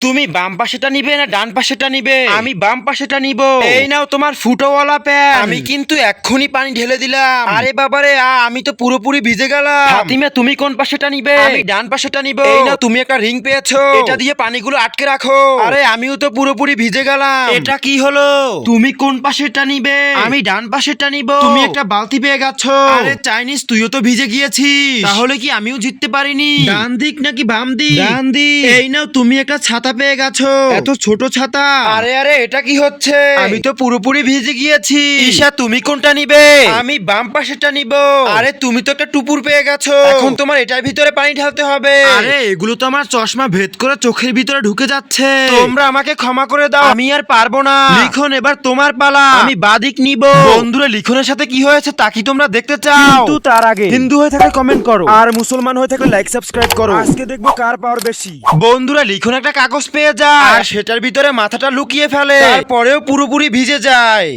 তুমি বাম পাশেটা নিবে না ডান পাশেটা নিবে? আমি বাম পাশেটা নিব। এই নাও তোমার ফুটোওয়ালা প্যান্ট। আমি কিন্তু এক্ষুনি পানি ঢেলে দিলাম। আরে বাবারে আমি তো পুরোপুরি ভিজে গেলাম। ফাতিমা তুমি কোন পাশেটা নিবে? আমি ডান পাশেটা নিব। এই নাও তুমি একটা রিং পেয়েছো, এটা দিয়ে পানিগুলো আটকে রাখো। আরে আমিও তো পুরোপুরি ভিজে গেলাম। এটা কি হলো? তুমি কোন পাশেটা নিবে? আমি ডান পাশেটা নিব। তুমি একটা বালতি পেয়ে গেছো। আরে চাইনিজ তুইও তো ভিজে গিয়েছিস, তাহলে কি আমিও জিততে পারিনি? ডান দিক নাকি বাম দিক? ডান দিক। এই নাও তুমি একটা ছাতা পেয়ে গেছো, এত ছোট ছাতা। আরে আরে এটা কি হচ্ছে? আমি তো পুরোপুরি ভিজে গিয়েছি। ঈশা তুমি কোনটা নিবে? আমি বাম পাশেটা নিব। আরে তুমি তো একটা টুপুর পেয়ে গেছো, এখন তোমার এটার ভিতরে পানি ঢালতে হবে। আরে এগুলো তো আমার চশমা ভেদ করে চোখের ভিতরে ঢুকে যাচ্ছে। তোমরা আমাকে ক্ষমা করে দাও, আমি আর পারবো না। লিখন এবার তোমার পালা, আমি বাদিক নিব। বন্ধুরা লিখনের সাথে কি হয়েছে তা কি তোমরা দেখতে চাও? কিন্তু তার আগে হিন্দু হয়ে থাকলে কমেন্ট করো, আর মুসলমান হয়ে থাকলে লাইক সাবস্ক্রাইব করো। আজকে দেখবো কার পাওয়ার বেশি। বন্ধুরা লিখন একটা কাগজ পেয়ে যায় আর সেটার ভিতরে মাথাটা লুকিয়ে ফেলে, তারপরেও পুরোপুরি ভিজে যায়।